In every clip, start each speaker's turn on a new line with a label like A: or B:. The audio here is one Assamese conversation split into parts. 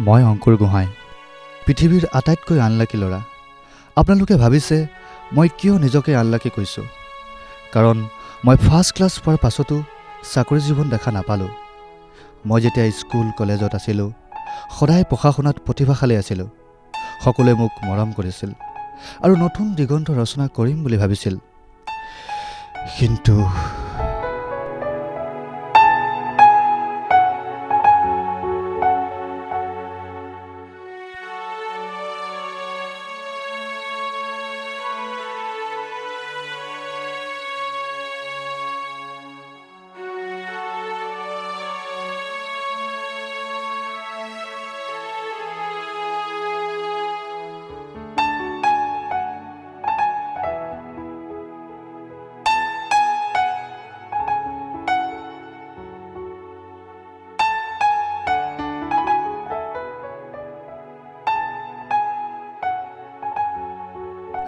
A: মই অংকুৰ গোহাঁই, পৃথিৱীৰ আটাইতকৈ আনলাকি ল'ৰা। আপোনালোকে ভাবিছে মই কিয় নিজকে আনলাকি কৈছোঁ, কাৰণ মই ফাৰ্ষ্ট ক্লাছ পোৱাৰ পাছতো চাকৰি জীৱন দেখা নাপালোঁ। মই যেতিয়া স্কুল কলেজত আছিলোঁ সদায় পঢ়া শুনাত প্ৰতিভাশালী আছিলোঁ। সকলোৱে মোক মৰম কৰিছিল আৰু নতুন দিগন্ত ৰচনা কৰিম বুলি ভাবিছিল। কিন্তু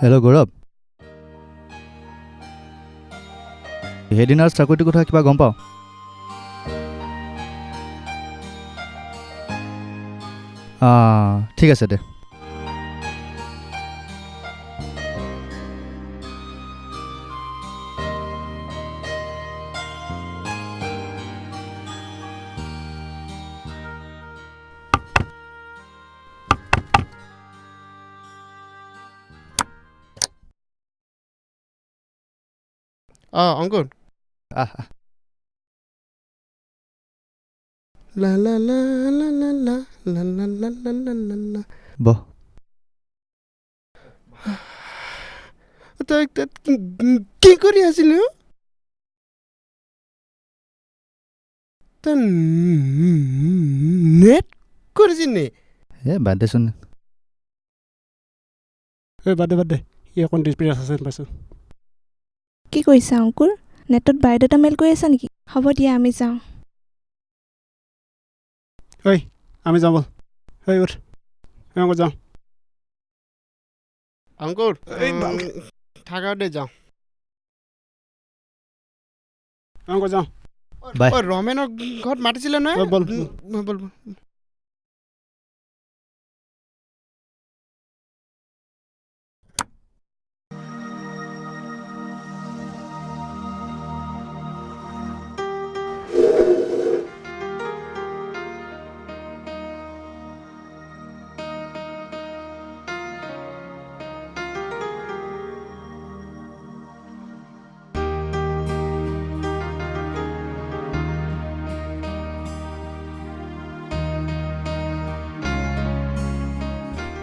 A: হেল্ল' গৌৰৱ, সেইদিনাৰ চাকৰিটোৰ কথা কিবা গম পাওঁ? ঠিক আছে দে।
B: অংকুৰ
A: আহ
B: লা লা লা লা লা লা লা লা লা লা লা লা লা।
A: বহ।
B: তই তাত কি কৰি আছিলি? তই নেট কৰিছিলি?
A: বাদ দেচোন।
B: বাদ দে ই অকণ ডিছপিৰিয়াছ আছে পাইছোঁ।
C: কি কৰিছা অংকুৰ? নেটত বায়'ডাটা মেইল কৰি আছা নেকি? হ'ব দিয়া আমি যাওঁ।
B: আমি যাওঁ ব'ল। উঠ অংকুৰ যাওঁ। অংকুৰ থাকা দে যাওঁ। অংকুৰ যাওঁ।
A: বাই।
B: ৰমেনৰ ঘৰত মাতিছিলে নহয়? ব'ল ব'ল।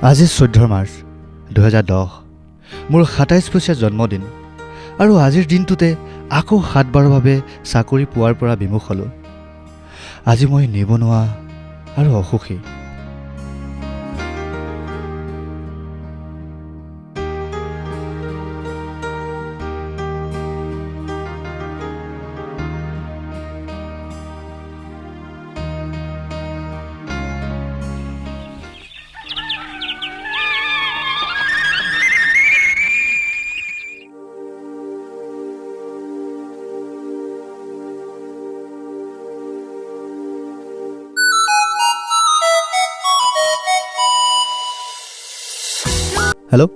A: আজি 14 মাৰ্চ 2010, মোৰ 27 বছৰীয়া জন্মদিন। আৰু আজিৰ দিনটোতে আকৌ 7 বাৰৰ বাবে চাকৰি পোৱাৰ পৰা বিমুখ হ'লোঁ। আজি মই নিবনুৱা আৰু অসুখী। হেল্ল',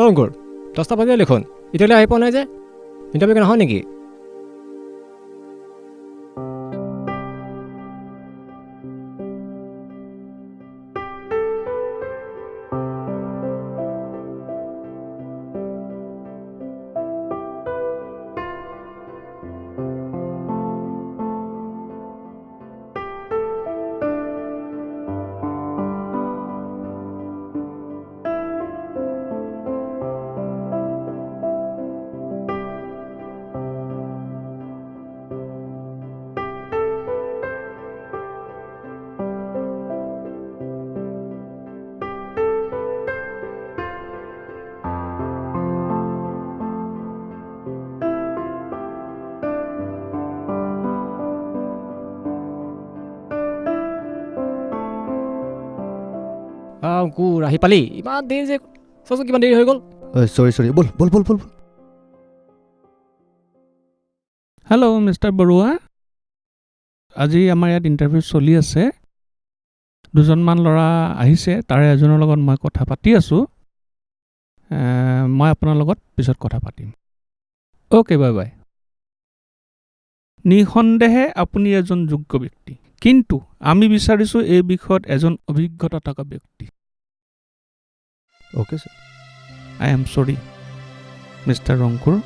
D: অংকুৰ 10টা বাজিলে দেখোন, এতিয়ালৈ আহি পোৱা নাই যে? ইণ্টাৰভিউ নহয় নেকি? অংকুৰ আহি পালি? ইমান দেৰি যে, চোৱাচোন কিমান দেৰি হৈ গ'ল।
A: চৰি ব'ল।
E: হেল্ল' মিষ্টাৰ বৰুৱা, আজি আমাৰ ইয়াত ইণ্টাৰভিউ চলি আছে। দুজনমান ল'ৰা আহিছে, তাৰে এজনৰ লগত মই কথা পাতি আছোঁ। মই আপোনাৰ লগত পিছত কথা পাতিম। Okay, bye bye. নিঃসন্দেহে আপুনি এজন যোগ্য ব্যক্তি, কিন্তু আমি বিচাৰিছোঁ এই বিষয়ত এজন অভিজ্ঞতা থকা ব্যক্তি।
A: Okay sir.
E: আই এম চৰি মিষ্টাৰ অংকুৰ।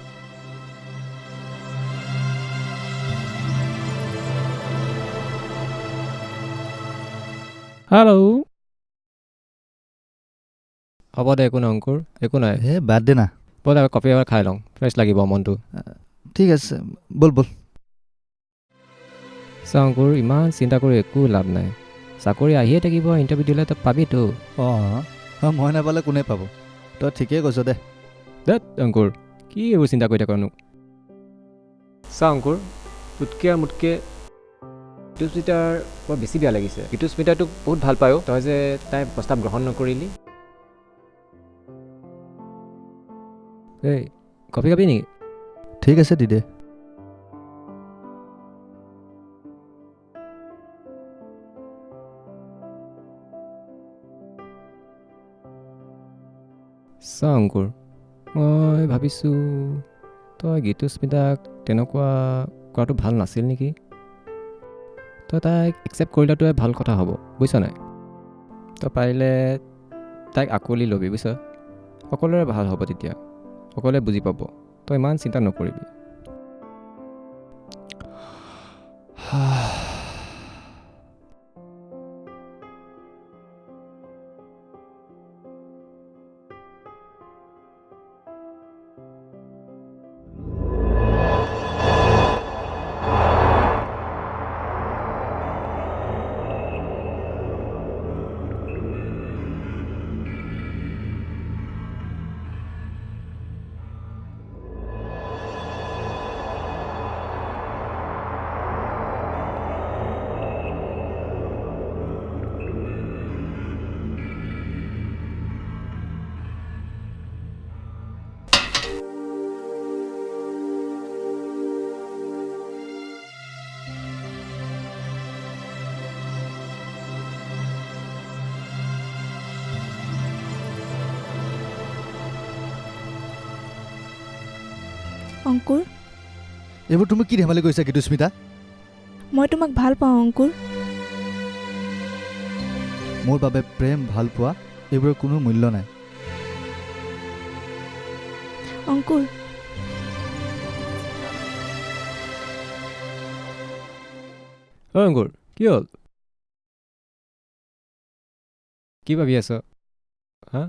E: হেল্ল'।
D: হ'ব দে, একো নাই অংকুৰ, একো নাই।
A: হে বাদ দে না।
D: ব'ল আৰু কফি এবাৰ খাই লওঁ, ফ্ৰেছ লাগিব মনটো।
A: ঠিক আছে, ব'ল ব'ল।
D: চা অংকুৰ, ইমান চিন্তা কৰি একো লাভ নাই। চাকৰি আহিয়ে থাকিব, ইণ্টাৰভিউ দিলে তই পাবিতো।
A: অঁ, মই নাপালে কোনে পাব? তই ঠিকেই কৈছ দে।
D: দেত অংকুৰ, কি এইবোৰ চিন্তা কৰি থাকনো? চা অংকুৰ, তোতকৈ আৰু মোতকৈ ঋতুস্মিতাৰ বৰ বেছি বেয়া লাগিছে। ঋতুস্মিতাই তোক বহুত ভাল পায়। তই যে তাই প্ৰস্তাৱ গ্ৰহণ নকৰিলি। এই কফি খাবি নেকি?
A: ঠিক আছে, দি দে।
D: চা অংকুৰ, মই ভাবিছোঁ তই ঋতুস্মিতাক তেনেকুৱা কৰাটো ভাল নাছিল নেকি? তই তাইক একচেপ্ট কৰিলোৱাটোৱে ভাল কথা হ'ব, বুজিছ নাই? তই পাৰিলে তাইক আঁকোৱালি ল'বি, বুজিছ? সকলোৰে ভাল হ'ব তেতিয়া, সকলোৱে বুজি পাব। তই ইমান চিন্তা নকৰিবি।
C: অংকুৰ,
A: এইবোৰ তুমি কি ধেমালি কৰিছা ঋতুস্মিতা?
C: মই তোমাক ভাল পাওঁ অংকুৰ।
A: মোৰ বাবে প্ৰেম, ভাল পোৱা এইবোৰৰ কোনো মূল্য নাই।
C: অংকুৰ,
D: অ অংকুৰ, কি হ'ল? কি ভাবি আছ? হা?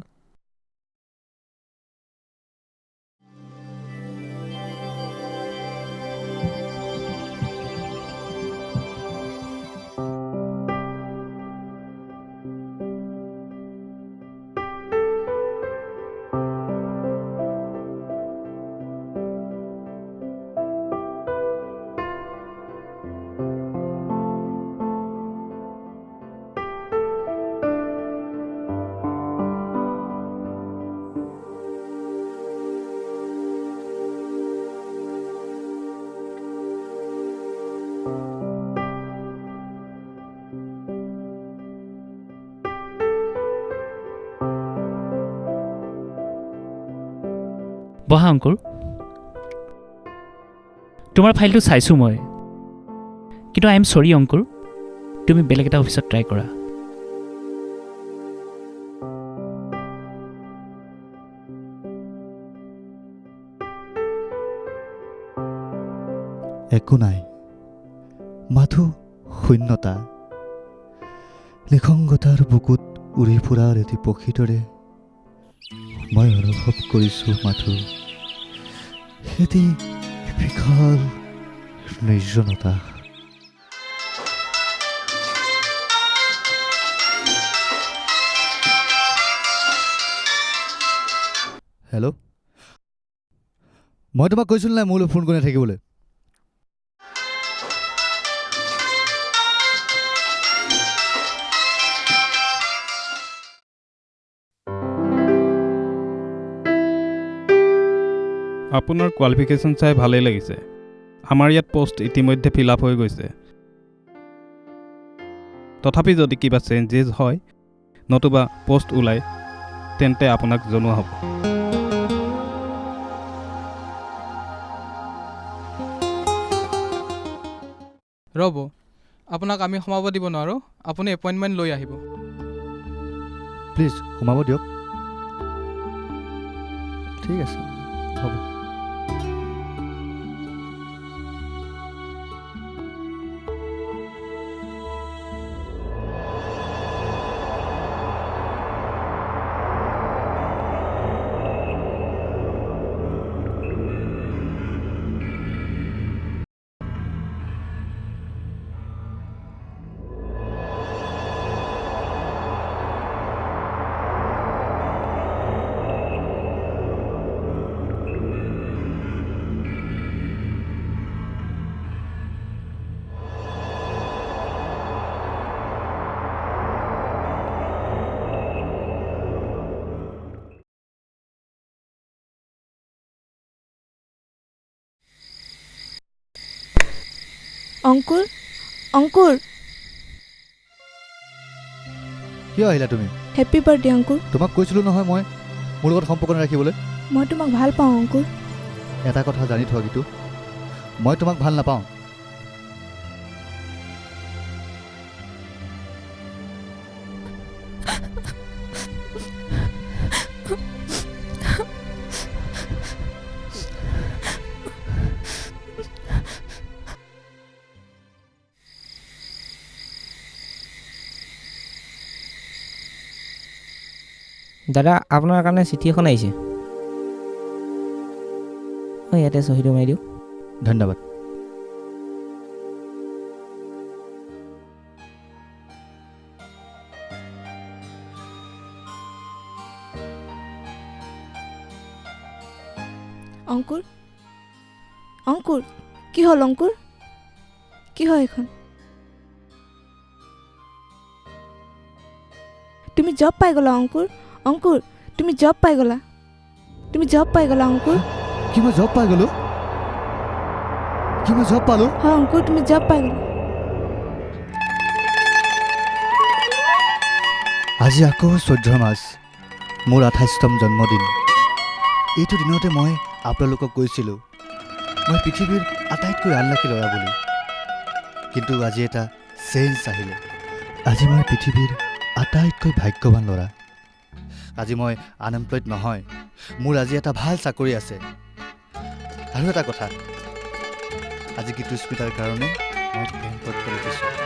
F: বহা অংকুৰ। তোমাৰ ফাইলটো চাইছোঁ মই, কিন্তু আই এম চৰি অংকুৰ, তুমি বেলেগ এটা অফিচত ট্ৰাই কৰা।
A: একো নাই, মাথো শূন্যতা। নিসংগতাৰ বুকুত উৰি ফুৰা এটি পক্ষীৰ দৰে মই অনুভৱ কৰিছোঁ মাথো এটি বিশাল নিৰ্জনতা। হেল্ল', মই তোমাক কৈছিলোঁ নাই মোলৈ ফোন কৰি থাকিবলৈ?
G: আপোনাৰ কোৱালিফিকেশ্যন চাই ভালেই লাগিছে। আমাৰ ইয়াত পোষ্ট ইতিমধ্যে ফিল আপ হৈ গৈছে। তথাপি যদি কিবা চেঞ্জেছ হয় নতুবা পষ্ট ওলায় তেন্তে আপোনাক জনোৱা হ'ব।
H: ৰ'ব, আপোনাক আমি সোমাব দিব নোৱাৰোঁ। আপুনি এপইণ্টমেণ্ট লৈ আহিব।
A: প্লিজ সোমাব দিয়ক। ঠিক আছে, হ'ব।
C: অংকুৰ, অংকুৰ,
A: কিয় আহিলা তুমি?
C: হেপ্পী বাৰ্থডে অংকুৰ।
A: তোমাক কৈছিলোঁ নহয় মই মোৰ লগত সম্পৰ্ক নাৰাখিবলৈ।
C: মই তোমাক ভাল পাওঁ অংকুৰ।
A: এটা কথা জানি থোৱা গীতু, মই তোমাক ভাল নাপাওঁ।
I: দাদা, আপোনাৰ কাৰণে চিঠি এখন আহিছে। অঁ, ইয়াতে চহীটো মাৰি দিওঁ।
A: ধন্যবাদ।
C: অংকুৰ, অংকুৰ, কি হ'ল অংকুৰ? কি হয় এইখন? তুমি জব পাই গ'লা অংকুৰ। অংকুৰ, তুমি জব পাই গ'লা। তুমি জব পাই গ'লা অংকুৰ।
A: কি মই জব পাই গ'লো? কি মই জব পালোঁ?
C: হয় অংকুৰ, তুমি জব পাই গ'লা।
A: আজি আকৌ 14 মাৰ্চ, মোৰ 28তম জন্মদিন। এইটো দিনতে মই আপোনালোকক কৈছিলোঁ মই পৃথিৱীৰ আটাইতকৈ আনলাকি ল'ৰা বুলি। কিন্তু আজি এটা চেঞ্জ আহিলে। আজি মই পৃথিৱীৰ আটাইতকৈ ভাগ্যৱান ল'ৰা। আজি মই আনএমপ্লয়ড নহয়, মোৰ আজি এটা ভাল চাকৰি আছে। আৰু এটা কথা, আজি গীতুস্মিতাৰ কাৰণে মই বেংকত লিখিছোঁ।